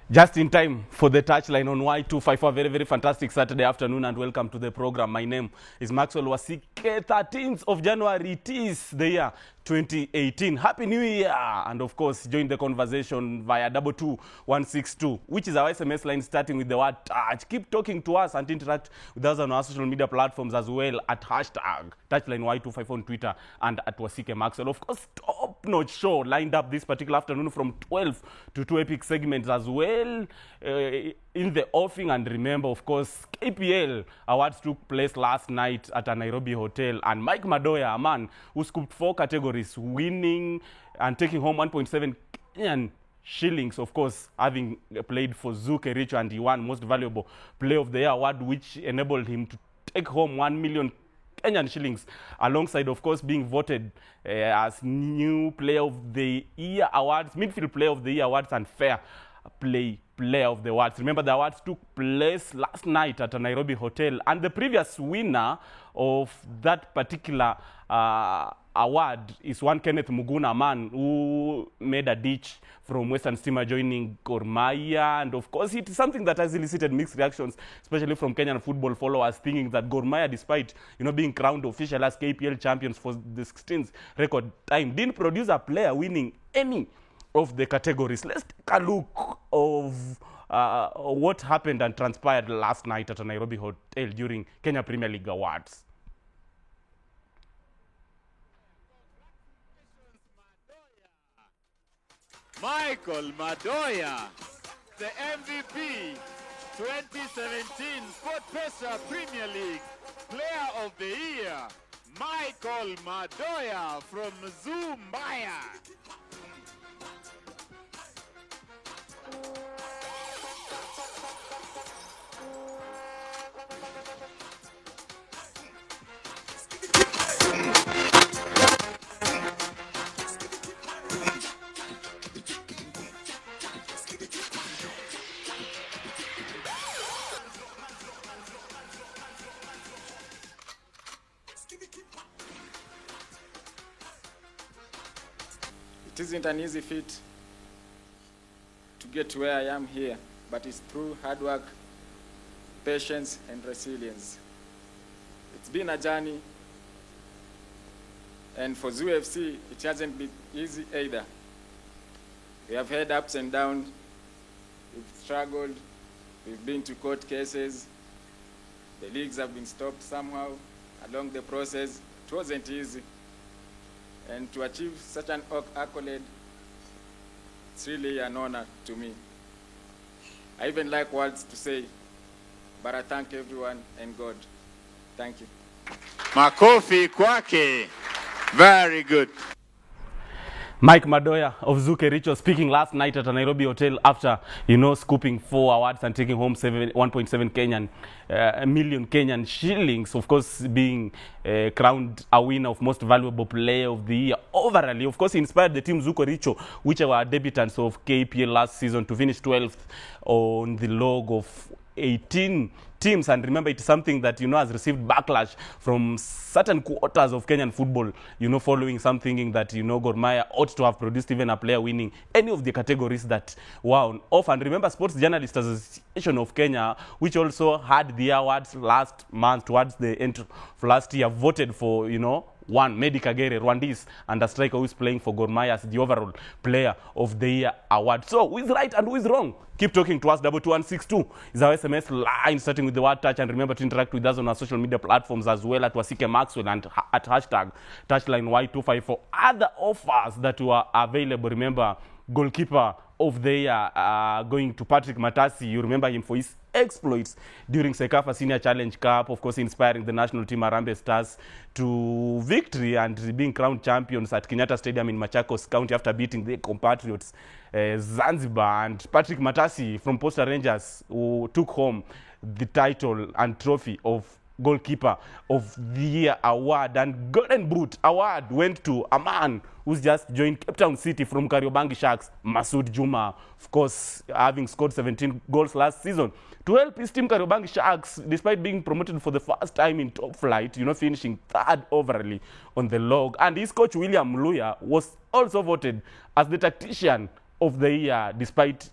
Just in time for the touchline on Y254. Very, very fantastic Saturday afternoon and welcome to the program. My name is Maxwell Wasike. 13th of January, it is the year 2018. Happy New Year! And of course, join the conversation via 22162, which is our SMS line starting with the word touch. Keep talking to us and interact with us on our social media platforms as well at hashtag touchline Y254 on Twitter and at Wasike Maxwell. Of course, top-notch show lined up this particular afternoon from 12 to 2 epic segments as well. In the offing. And remember, of course, KPL awards took place last night at a Nairobi hotel, and Mike Madoya, a man who scooped 4 categories, winning and taking home 1.7 Kenyan shillings, of course, having played for Zoo Kericho, and he won Most Valuable Player of the Year award, which enabled him to take home 1 million Kenyan shillings, alongside, of course, being voted as new Player of the Year awards, Midfield Player of the Year awards, and Fair Player of the Awards. Remember, the awards took place last night at a Nairobi hotel, and the previous winner of that particular award is one Kenneth Muguna, man who made a ditch from Western Stima joining Gor Mahia. And of course, it is something that has elicited mixed reactions, especially from Kenyan football followers, thinking that Gor Mahia, despite being crowned official as KPL champions for the 16th record time, didn't produce a player winning any of the categories. Let's take a look of what happened and transpired last night at a Nairobi hotel during Kenya Premier League Awards. Michael Madoya, the MVP 2017 SportPesa Premier League Player of the Year. Michael Madoya from Zumbaya. It isn't an easy feat to get to where I am here, but it's through hard work, patience, and resilience. It's been a journey, and for Zoo FC, it hasn't been easy either. We have had ups and downs, we've struggled, we've been to court cases, the leagues have been stopped somehow along the process. It wasn't easy. And to achieve such an accolade, it's really an honor to me. I even like words to say, but I thank everyone and God. Thank you. Makofi kwake. Very good. Mike Madoya of Zoo Kericho speaking last night at a Nairobi hotel after, scooping 4 awards and taking home 1.7 million Kenyan shillings. Of course, being crowned a winner of Most Valuable Player of the Year. Overall, of course, he inspired the team Zoo Kericho, which were debutants of KPL last season, to finish 12th on the log of 18 teams. And remember, it's something that has received backlash from certain quarters of Kenyan football, following some thinking that Gor Mahia ought to have produced even a player winning any of the categories that were on offer. And remember, Sports Journalists Association of Kenya, which also had the awards last month towards the end of last year, voted for one Medi Kagere, Rwandese, and a striker who is playing for Gor Mahia as the overall Player of the Year award. So, who is right and who is wrong? Keep talking to us. 22162 is our SMS line starting with the word touch. And remember to interact with us on our social media platforms as well at Wasike Maxwell and at hashtag touchline Y254. Other offers that were available, remember, goalkeeper of the year going to Patrick Matasi. You remember him for his exploits during Sekafa Senior Challenge Cup, of course, inspiring the national team Harambee Stars to victory and being crowned champions at Kenyatta Stadium in Machakos County after beating their compatriots Zanzibar. And Patrick Matasi from Posta Rangers, who took home the title and trophy of Goalkeeper of the Year award. And Golden Boot award went to a man who's just joined Cape Town City from Kariobangi Sharks, Masood Juma, of course, having scored 17 goals last season to help his team Kariobangi Sharks, despite being promoted for the first time in top flight, finishing 3rd overall on the log. And his coach, William Luya, was also voted as the tactician of the year, despite,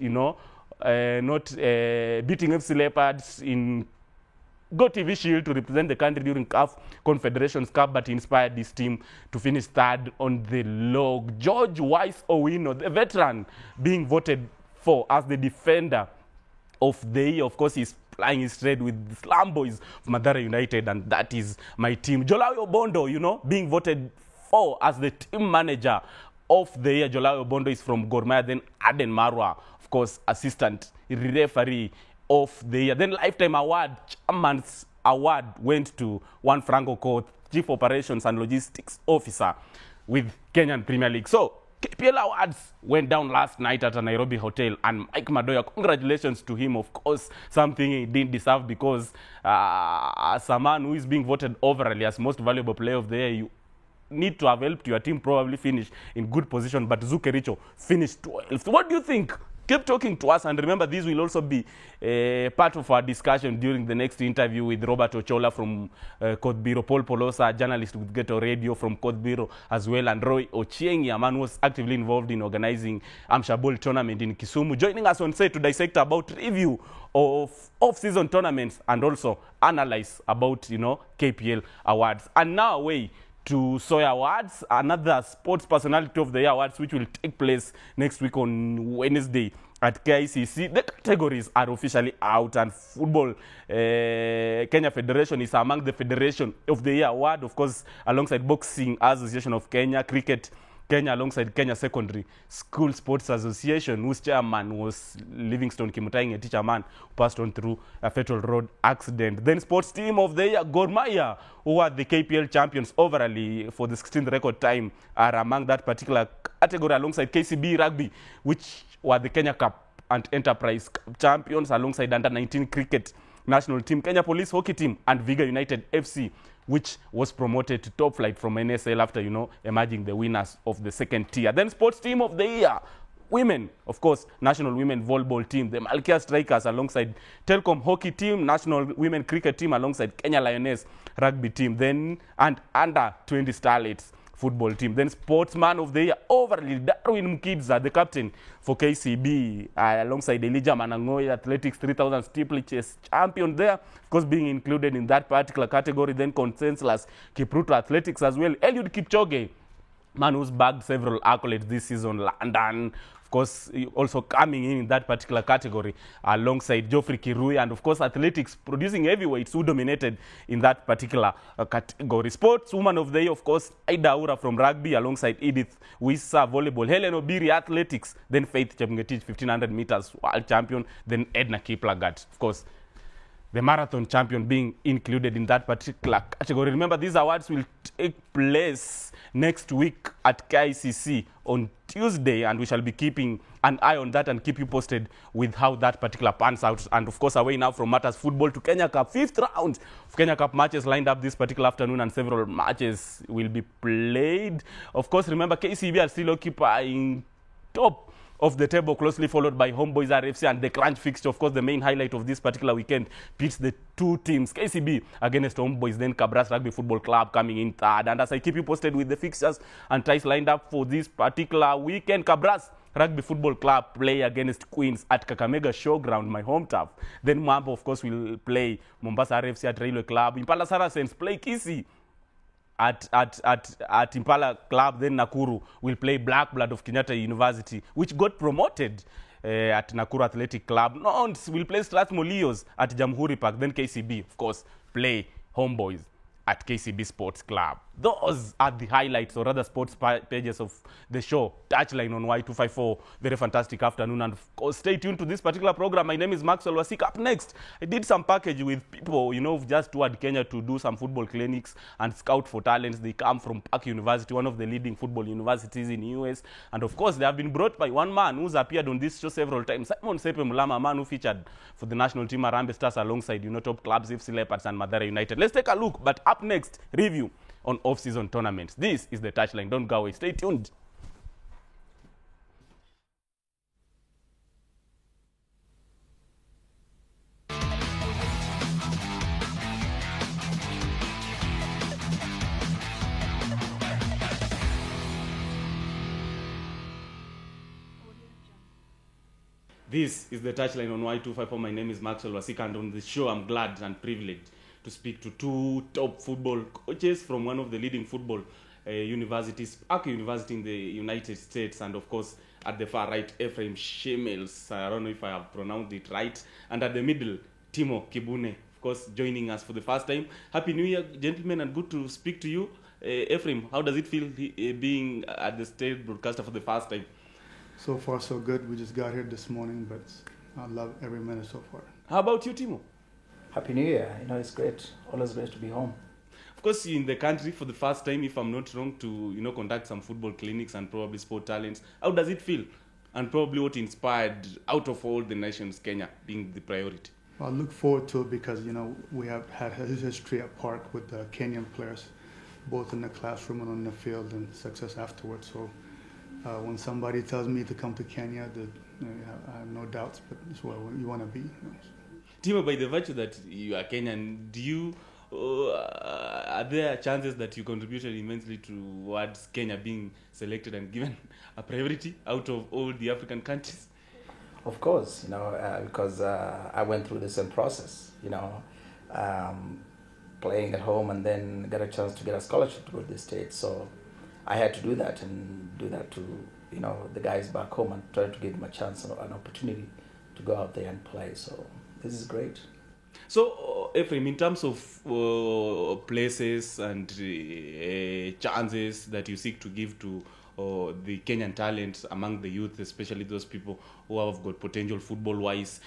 not beating FC Leopards in GoTV Shield to represent the country during CAF Confederations Cup, but inspired this team to finish third on the log. George Wise Owino, the veteran, being voted for as the defender of the year. Of course, he's plying his trade with the Slum Boys of Mathare United, and that is my team. Jolawi Obondo, you know, being voted for as the team manager of the year. Jolawi Obondo is from Gor Mahia. Then Aden Marwa, of course, assistant referee of the year. Then Lifetime Award, Chairman's Award went to Juan Franco Court, Chief Operations and Logistics Officer with Kenyan Premier League. So, KPL Awards went down last night at a Nairobi hotel, and Mike Madoya, congratulations to him, of course, something he didn't deserve, because as a man who is being voted overall as most valuable player of the year, you need to have helped your team probably finish in good position, but Zuke Richo finished 12th. What do you think? Keep talking to us, and remember, this will also be part of our discussion during the next interview with Robert Ochola from Kodbiro, Paul Polosa, journalist with Ghetto Radio from Kodbiro as well, and Roy Ochiengi, a man who was actively involved in organizing Amsha Bowl tournament in Kisumu, joining us on set to dissect about review of off-season tournaments and also analyze about, you know, KPL awards. And now away to Soya Awards, another Sports Personality of the Year awards, which will take place next week on Wednesday at KICC. The categories are officially out, and Football Kenya Federation is among the Federation of the Year award, of course, alongside Boxing Association of Kenya, Cricket Kenya, alongside Kenya Secondary School Sports Association, whose chairman was Livingstone Kimutai, a teacher man who passed on through a fatal road accident. Then Sports Team of the Year, Gor Mahia, who are the KPL champions overall for the 16th record time, are among that particular category, alongside KCB Rugby, which were the Kenya Cup and Enterprise Cup champions, alongside Under-19 Cricket National Team, Kenya Police Hockey Team, and Viga United FC, which was promoted to top flight from NSL after, you know, emerging the winners of the second tier. Then Sports Team of the Year, women, of course, National Women Volleyball Team, the Malkia Strikers alongside Telcom Hockey Team, National Women Cricket Team alongside Kenya Lioness Rugby Team, then and Under-20 Starlets Football Team. Then Sportsman of the Year, overly Darwin Mkidza, the captain for KCB, alongside Elijah Manangoy, Athletics 3000 steeplechase champion there, of course, being included in that particular category. Then Consensus Kipruto Athletics as well. Eliud Kipchoge, man who's bagged several accolades this season, London, of course, also coming in that particular category, alongside Geoffrey Kirui, and of course, Athletics producing heavyweights who dominated in that particular category. Sportswoman of the Year, of course, Aida Aura from Rugby, alongside Edith Wissa Volleyball, Helen Obiri Athletics, then Faith Chepngetich 1500 meters world champion, then Edna Kiplagat, of course, the marathon champion, being included in that particular category. Remember, these awards will take place next week at KICC on Tuesday, and we shall be keeping an eye on that and keep you posted with how that particular pans out. And of course, away now from Matters Football to Kenya Cup. 5th round of Kenya Cup matches lined up this particular afternoon, and several matches will be played. Of course, remember, KCB are still occupying top of the table, closely followed by Homeboys RFC, and the crunch fixture, of course, the main highlight of this particular weekend, pits the two teams, KCB against Homeboys, then Kabras Rugby Football Club coming in third. And as I keep you posted with the fixtures and ties lined up for this particular weekend, Kabras Rugby Football Club play against Queens at Kakamega Showground, my home turf. Then Mwambo, of course, will play Mombasa RFC at Railway Club. Impala Saracens play Kisii at Impala Club. Then Nakuru will play Black Blood of Kenyatta University, which got promoted at Nakuru Athletic Club. Nons will play Strathmore Leos at Jamhuri Park. Then KCB, of course, play Homeboys at KCB Sports Club. Those are the highlights, or rather sports pages of the show. Touchline on Y254. Very fantastic afternoon. And of course, stay tuned to this particular program. My name is Maxwell Wasik. Up next, I did some package with people, you know, just toured Kenya to do some football clinics and scout for talents. They come from Park University, one of the leading football universities in the US. And of course, they have been brought by one man who's appeared on this show several times, Simon Sepe Mulama, a man who featured for the national team Harambee Stars alongside, you know, top clubs FC Leopards and Mathare United. Let's take a look. But up next, review on off-season tournaments. This is the Touchline. Don't go away. Stay tuned. This is the touchline on Y254. My name is Maxwell Wasika, and on the show I'm glad and privileged to speak to two top football coaches from one of the leading football universities, Park University in the United States, and of course at the far right, Ephraim Shemels. I don't know if I have pronounced it right. And at the middle, Timo Kibune, of course, joining us for the first time. Happy New Year, gentlemen, and good to speak to you. Ephraim, how does it feel being at the state broadcaster for the first time? So far, so good. We just got here this morning, but I love every minute so far. How about you, Timo? Happy New Year. You know, it's great. Always great to be home. Of course, you're in the country for the first time, if I'm not wrong, to conduct some football clinics and probably sport talents. How does it feel? And probably what inspired, out of all the nations, Kenya being the priority? I look forward to it because, we have had a history at Park with the Kenyan players, both in the classroom and on the field, and success afterwards. So when somebody tells me to come to Kenya, I have no doubts, but it's where you want to be. Timo, by the virtue that you are Kenyan, are there chances that you contributed immensely towards Kenya being selected and given a priority out of all the African countries? Of course, because I went through the same process, playing at home and then got a chance to get a scholarship to go to the States. So I had to do that to, the guys back home and try to give them a chance and an opportunity to go out there and play. So this is great. So, Ephraim, in terms of places and chances that you seek to give to the Kenyan talent among the youth, especially those people who have got potential football-wise,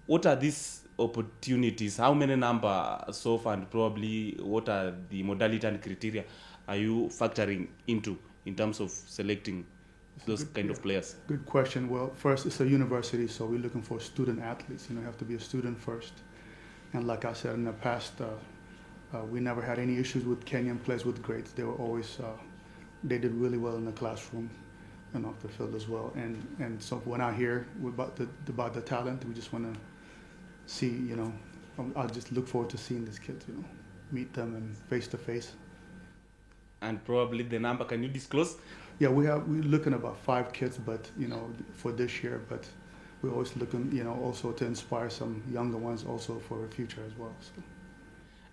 what are these opportunities? How many number so far, and probably what are the modality and criteria are you factoring into in terms of selecting those kind of players? Good question. Well, first, it's a university, so we're looking for student athletes. You have to be a student first. And like I said in the past, we never had any issues with Kenyan players with grades. They were always, they did really well in the classroom and off the field as well. And so when I hear about the talent, we just want to see, I just look forward to seeing these kids, meet them and face to face. And probably the number, can you disclose? Yeah, we're looking about 5 kids, but for this year. But we're always looking, also to inspire some younger ones also for the future as well. So.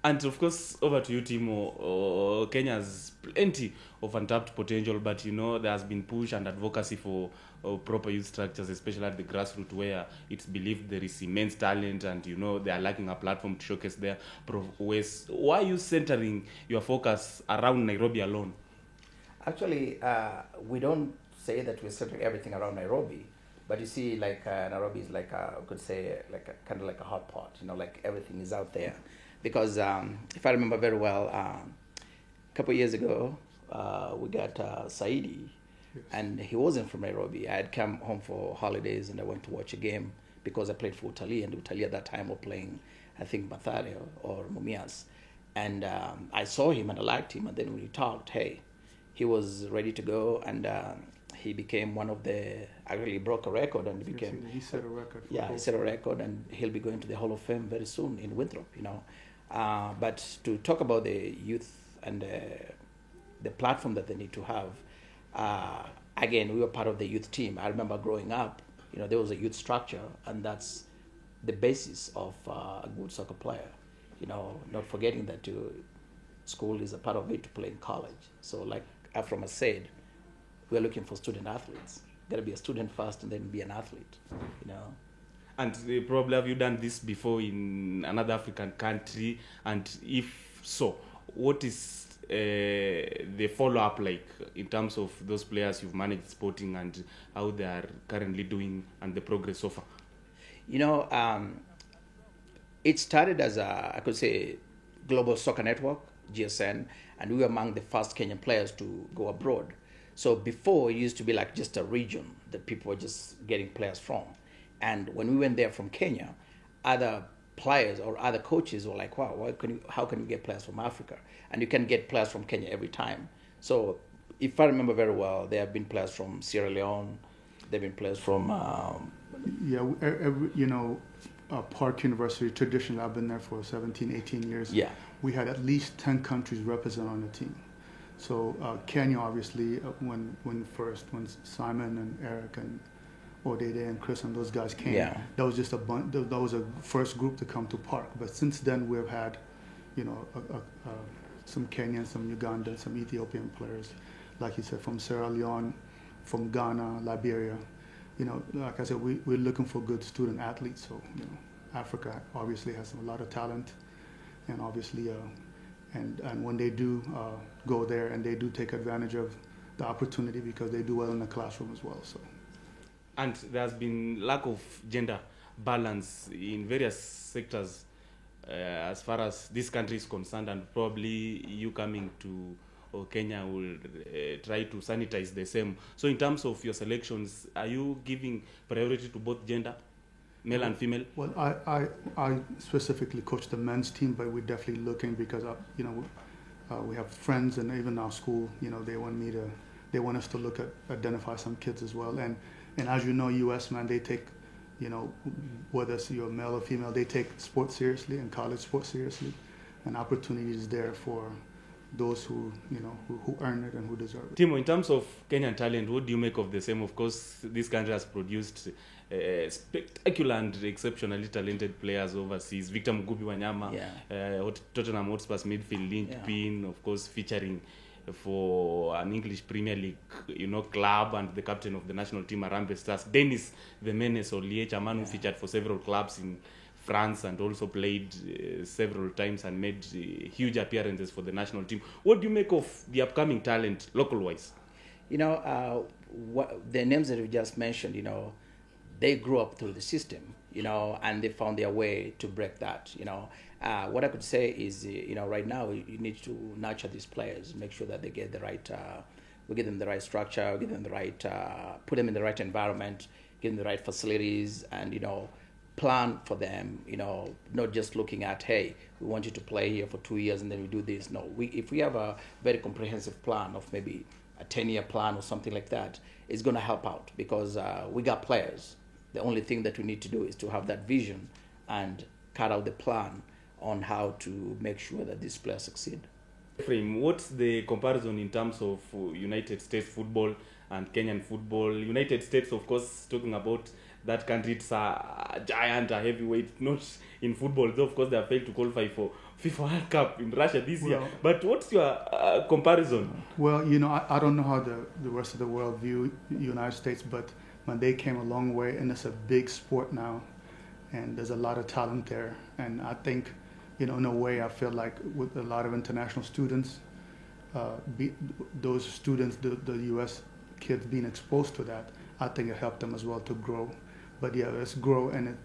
And of course, over to you, Timo. Kenya has plenty of untapped potential, but there has been push and advocacy for proper youth structures, especially at the grassroots, where it's believed there is immense talent and they are lacking a platform to showcase their prowess. Why are you centering your focus around Nairobi alone? Actually, we don't say that we're centering everything around Nairobi. But you see, Nairobi is I could say, kind of like a hot pot, like everything is out there. Because if I remember very well, a couple of years ago, we got Saidi, yes. And he wasn't from Nairobi. I had come home for holidays and I went to watch a game because I played for Utalii, and Utalii at that time were playing, I think, Mathare or Mumias. And I saw him and I liked him, and then when we talked, hey, he was ready to go, and he became one of the, actually broke a record, and became... He set a record. He set a record, and he'll be going to the Hall of Fame very soon in Winthrop, But to talk about the youth and the platform that they need to have, again, we were part of the youth team. I remember growing up, there was a youth structure, and that's the basis of a good soccer player. Not forgetting that school is a part of it to play in college. So like Ephraim has said, we're looking for student athletes. Got to be a student first and then be an athlete, And probably have you done this before in another African country? And if so, what is the follow-up like in terms of those players you've managed sporting and how they are currently doing and the progress so far? It started as I could say, Global Soccer Network, GSN, and we were among the first Kenyan players to go abroad. So before, it used to be like just a region that people were just getting players from. And when we went there from Kenya, other players or other coaches were like, wow, how can you get players from Africa? And you can get players from Kenya every time. So if I remember very well, there have been players from Sierra Leone, there have been players from... Park University, traditionally, I've been there for 17, 18 years. Yeah. We had at least 10 countries represented on the team. So Kenya, obviously, when Simon and Eric and Odede and Chris and those guys came. Yeah. That was just that was a first group to come to Park. But since then, we've had, you know, some Kenyan, some Ugandan, some Ethiopian players, like you said, from Sierra Leone, from Ghana, Liberia. You know, like I said, we're looking for good student athletes. So, you know, Africa obviously has a lot of talent, and obviously, and when they do go there, and they do take advantage of the opportunity because they do well in the classroom as well. So. And there's been lack of gender balance in various sectors as far as this country is concerned, and probably you coming to Kenya will try to sanitize the same. So in terms of your selections, are you giving priority to both gender, male and female? Well, I specifically coach the men's team, but we're definitely looking because, you know, we have friends and even our school, you know, they want us to look at, identify some kids as well. And as you know, US, man, they take, you know, whether it's you're male or female, they take sports seriously and college sports seriously. And opportunity is there for those who, you know, who earn it and who deserve it. Timo, in terms of Kenyan talent, what do you make of the same? Of course, this country has produced spectacular and exceptionally talented players overseas. Victor Mugubi Wanyama, Tottenham Hotspur's midfield linchpin, of course, featuring for an English Premier League, you know, club, and the captain of the national team, Harambee Stars. Dennis the Menace Oliech, a man who featured for several clubs in France and also played several times and made huge appearances for the national team. What do you make of the upcoming talent, local-wise? You know, the names that you just mentioned, you know, they grew up through the system, you know, and they found their way to break that, you know. What I could say is, you know, right now you need to nurture these players, make sure that they get the right, we give them the right structure, give them the right, put them in the right environment, give them the right facilities, and, you know, plan for them, you know, not just looking at, hey, we want you to play here for 2 years and then we do this. No, if we have a very comprehensive plan of maybe a 10-year plan or something like that, it's going to help out because we got players. The only thing that we need to do is to have that vision and cut out the plan on how to make sure that these players succeed. Frame, what's the comparison in terms of United States football and Kenyan football? United States, of course, talking about that country, it's a giant, a heavyweight, not in football, though of course they have failed to qualify for FIFA World Cup in Russia this year. But what's your comparison? Well, you know, I don't know how the rest of the world view the United States, but when they came a long way, and it's a big sport now, and there's a lot of talent there. And I think, you know, in a way, I feel like with a lot of international students, those students, the U.S. kids being exposed to that, I think it helped them as well to grow. But yeah, let's grow, and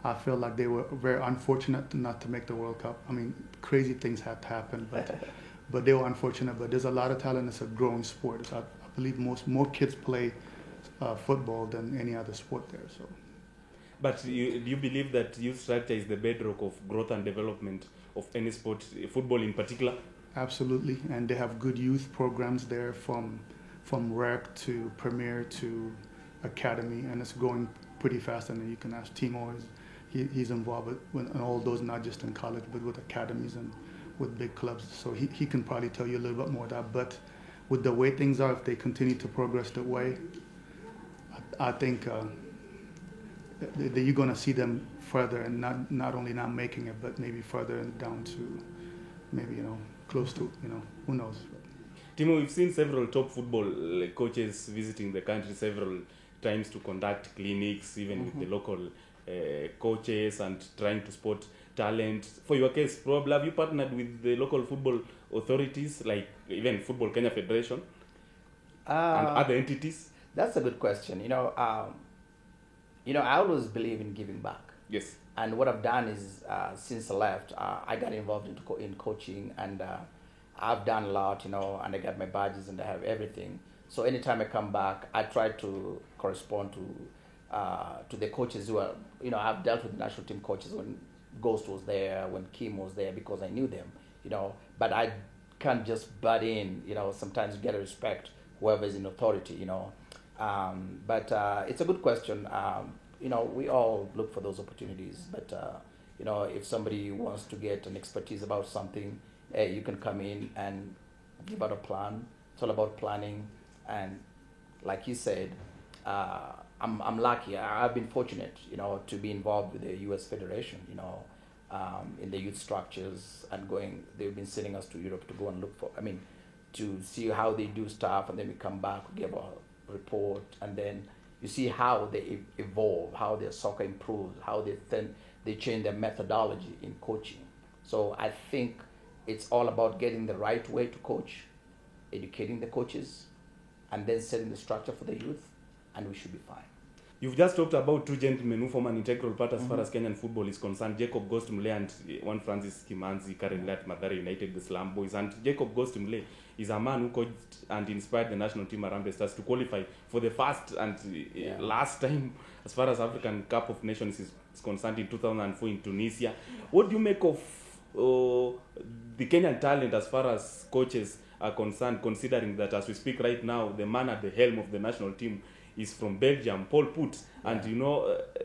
I feel like they were very unfortunate not to make the World Cup. I mean, crazy things had to happen, but they were unfortunate. But there's a lot of talent. It's a growing sport. I believe more kids play football than any other sport there. So. But do you believe that youth structure is the bedrock of growth and development of any sport, football in particular? Absolutely, and they have good youth programs there from rec to premier to academy, and it's growing pretty fast. And you can ask Timo, he's involved in all those, not just in college, but with academies and with big clubs. So he can probably tell you a little bit more of that. But with the way things are, if they continue to progress that way, I think that you're going to see them further, and not only not making it, but maybe further and down to maybe, you know, close to, you know, who knows. Timo, we've seen several top football coaches visiting the country several times to conduct clinics, even with the local coaches, and trying to spot talent. For your case, probably have you partnered with the local football authorities, like even Football Kenya Federation and other entities? That's a good question. You know, I always believe in giving back. Yes. And what I've done is, since I left, I got involved in coaching, and I've done a lot, you know, and I got my badges and I have everything. So anytime I come back, I try to correspond to the coaches who are, you know, I've dealt with national team coaches when Ghost was there, when Kim was there, because I knew them, you know, but I can't just butt in, you know, sometimes you got to respect whoever is in authority, you know. But it's a good question. You know, we all look for those opportunities, but, you know, if somebody wants to get an expertise about something, hey, you can come in and give out a plan. It's all about planning. And like you said, I'm lucky. I've been fortunate, to be involved with the U.S. Federation, in the youth structures and going. They've been sending us to Europe to go and look for. To see how they do stuff, and then we come back, we give a report, and then you see how they evolve, how their soccer improves, how they change their methodology in coaching. So I think it's all about getting the right way to coach, educating the coaches, and then setting the structure for the youth, and we should be fine. You've just talked about two gentlemen who form an integral part as far as Kenyan football is concerned, Jacob Gostumle and one Francis Kimanzi, currently at Mathare United, the Slum Boys. And Jacob Gostumle is a man who coached and inspired the national team Harambee Stars to qualify for the first and last time as far as African Cup of Nations is concerned in 2004 in Tunisia. What do you make of the Kenyan talent as far as coaches are concerned, considering that as we speak right now, the man at the helm of the national team is from Belgium, Paul Put, and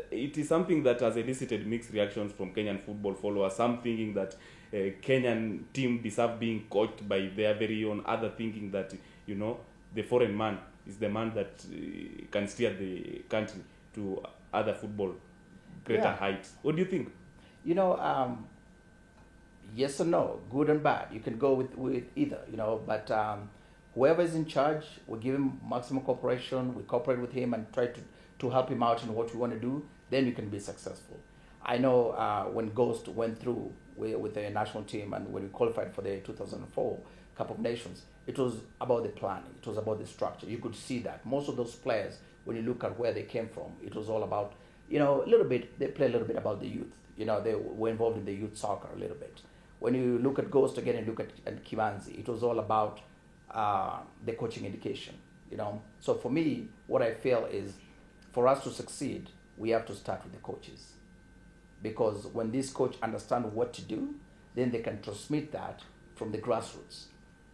it is something that has elicited mixed reactions from Kenyan football followers. Some thinking that Kenyan team deserve being coached by their very own, other thinking that the foreign man is the man that can steer the country to other football greater heights. What do you think? Yes or no, good and bad. You can go with either, but whoever is in charge, we give him maximum cooperation, we cooperate with him and try to help him out in what we want to do, then we can be successful. I know when Ghost went through with the national team and when we qualified for the 2004 Cup of Nations, it was about the planning, it was about the structure. You could see that. Most of those players, when you look at where they came from, it was all about, a little bit, they play a little bit about the youth. They were involved in the youth soccer a little bit. When you look at Ghost again and look at Kimanzi, it was all about the coaching education, So for me, what I feel is, for us to succeed, we have to start with the coaches. Because when this coach understand what to do, then they can transmit that from the grassroots.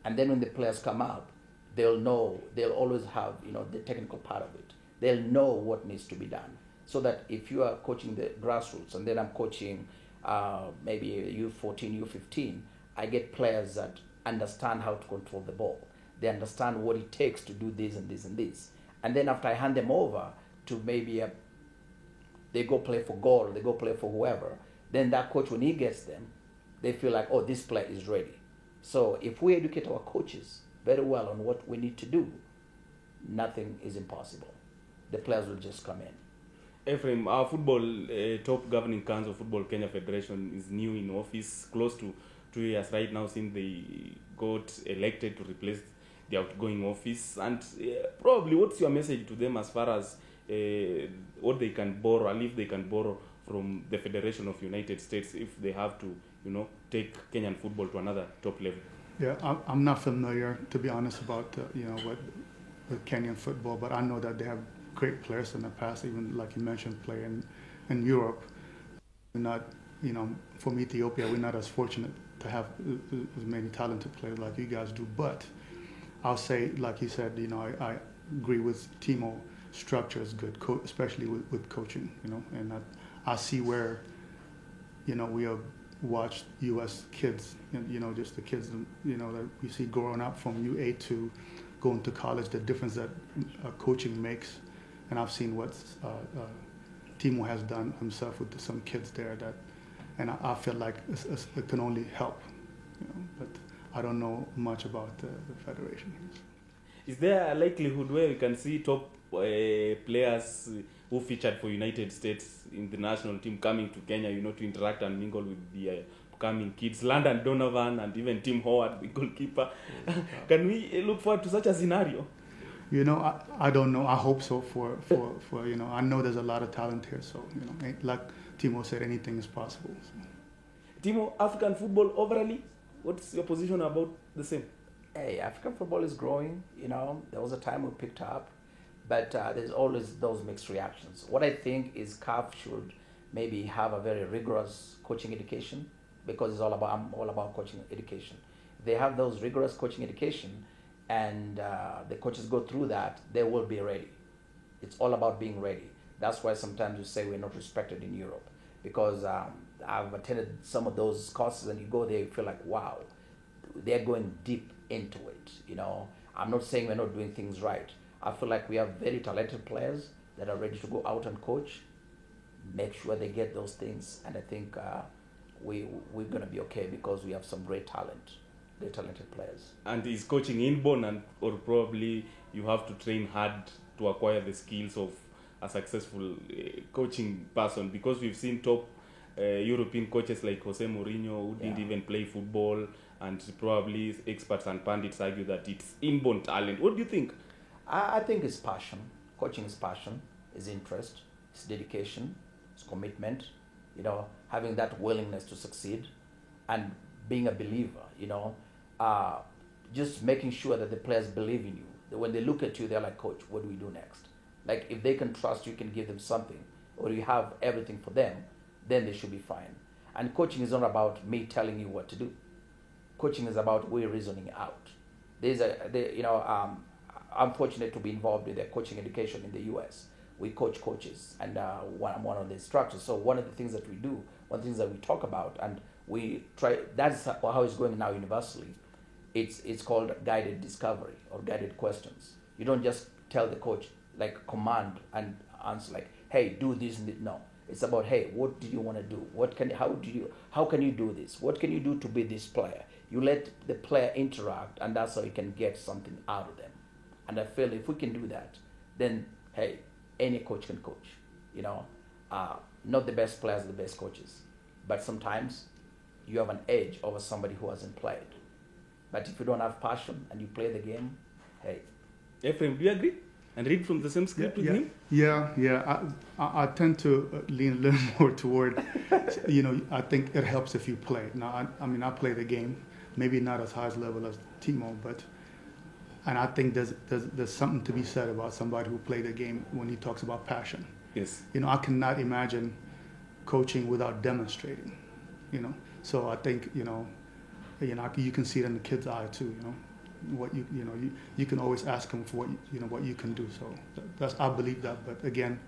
And then when the players come out, they'll know, they'll always have, the technical part of it. They'll know what needs to be done. So that if you are coaching the grassroots, and then I'm coaching maybe U14, U15, I get players that understand how to control the ball. They understand what it takes to do this and this and this. And then after I hand them over to maybe they go play for God or they go play for whoever, then that coach, when he gets them, they feel like, oh, this player is ready. So if we educate our coaches very well on what we need to do, nothing is impossible. The players will just come in. Ephraim, our football top governing council of Football Kenya Federation is new in office, close to 2 years right now since they got elected to replace the outgoing office. And probably what's your message to them as far as what they can borrow, and if they can borrow from the Federation of United States if they have to, take Kenyan football to another top level? Yeah, I'm not familiar, to be honest, about what Kenyan football, but I know that they have great players in the past, even like you mentioned, play in Europe. We're not, from Ethiopia, we're not as fortunate to have as many talented players like you guys do. But I'll say, like you said, I agree with Timo. Structure is good, especially with coaching, and I see where, we have watched U.S. kids, just the kids, that you see growing up from U8 to going to college, the difference that coaching makes. And I've seen what Timo has done himself with some kids there, and I feel like it can only help, but I don't know much about the federation. Is there a likelihood where we can see top players who featured for United States in the national team coming to Kenya, to interact and mingle with the upcoming kids, Landon Donovan and even Tim Howard, the goalkeeper? Can we look forward to such a scenario? I don't know. I hope so for I know there's a lot of talent here, so, like Timo said, anything is possible. So. Timo, African football overall, what's your position about the same? Hey, African football is growing, there was a time we picked up, but there's always those mixed reactions. What I think is CAF should maybe have a very rigorous coaching education, because I'm all about coaching education. If they have those rigorous coaching education and the coaches go through that, they will be ready. It's all about being ready. That's why sometimes you say we're not respected in Europe, because I've attended some of those courses and you go there, you feel like, wow, they're going deep into it. I'm not saying we're not doing things right. I feel like we have very talented players, that are ready to go out and coach, make sure they get those things, and I think we're going to be okay because we have some great talented players. And is coaching inborn, and or probably you have to train hard to acquire the skills of a successful coaching person? Because we've seen top European coaches like Jose Mourinho who didn't even play football, and probably experts and pundits argue that it's inborn talent. What do you think? I think it's passion. Coaching is passion, is interest, it's dedication, it's commitment, having that willingness to succeed and being a believer, just making sure that the players believe in you. That when they look at you, they're like, coach, what do we do next? Like, if they can trust you can give them something, or you have everything for them, then they should be fine. And coaching is not about me telling you what to do. Coaching is about we reasoning out. I'm fortunate to be involved with the coaching education in the U.S. We coach coaches, and I'm one of the instructors. So one of the things that we do, one of the things that we talk about, and we try, that's how it's going now universally. It's called guided discovery or guided questions. You don't just tell the coach, like, command and answer, like, hey, do this and that. No. It's about, hey, what do you want to do? How can you do this? What can you do to be this player? You let the player interact, and that's how you can get something out of them. And I feel if we can do that, then, hey, any coach can coach. Not the best players are the best coaches, but sometimes you have an edge over somebody who hasn't played. But if you don't have passion and you play the game, hey. Ephraim, do you agree? And read from the same script with him? Yeah. I tend to lean a little more toward, I think it helps if you play. Now, I play the game, maybe not as high as level as Timo, and I think there's something to be said about somebody who played the game when he talks about passion. Yes. I cannot imagine coaching without demonstrating, So I think, you can see it in the kid's eye too, what you can always ask them for what you can do. So I believe that, but again,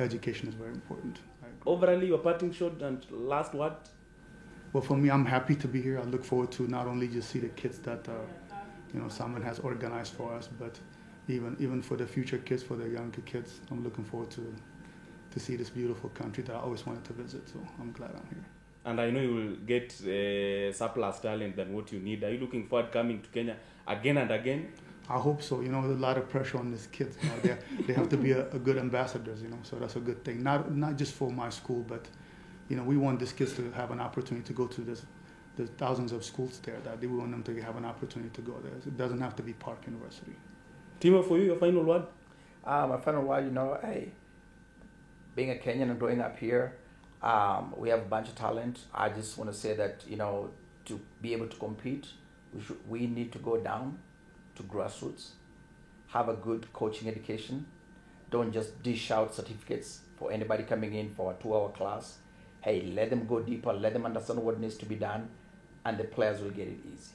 education is very important. Overall, your parting shot and last word? Well, for me, I'm happy to be here. I look forward to not only just see the kids that Simon has organized for us, but even for the future kids, for the younger kids, I'm looking forward to see this beautiful country that I always wanted to visit. So I'm glad I'm here. And I know you will get surplus talent than what you need. Are you looking forward coming to Kenya again and again? I hope so. There's a lot of pressure on these kids. They have to be a good ambassadors. So that's a good thing. Not just for my school, but we want these kids to have an opportunity to go to there's thousands of schools there that we want them to have an opportunity to go there. It doesn't have to be Park University. Timo, for you, your final word? My final word, hey, being a Kenyan and growing up here, we have a bunch of talent. I just want to say that, to be able to compete, we need to go down to grassroots, have a good coaching education. Don't just dish out certificates for anybody coming in for a 2-hour class. Hey, let them go deeper, let them understand what needs to be done, and the players will get it easy.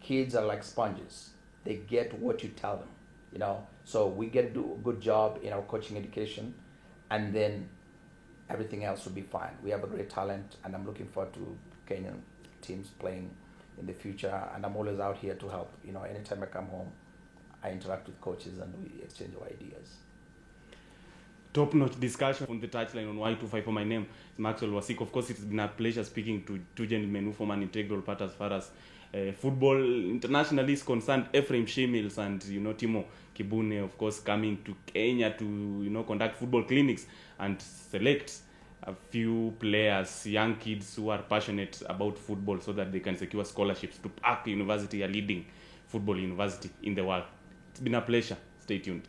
Kids are like sponges. They get what you tell them, So we get to do a good job in our coaching education, and then everything else will be fine. We have a great talent, and I'm looking forward to Kenyan teams playing in the future, and I'm always out here to help. Anytime I come home, I interact with coaches and we exchange our ideas. Top-notch discussion on the touchline on Y25. My name is Maxwell Wasik. Of course, it's been a pleasure speaking to two gentlemen who form an integral part as far as football internationally is concerned. Ephraim Shemils and Timo Kibune, of course, coming to Kenya to conduct football clinics and select a few players, young kids who are passionate about football, so that they can secure scholarships to Park University, a leading football university in the world. It's been a pleasure. Stay tuned.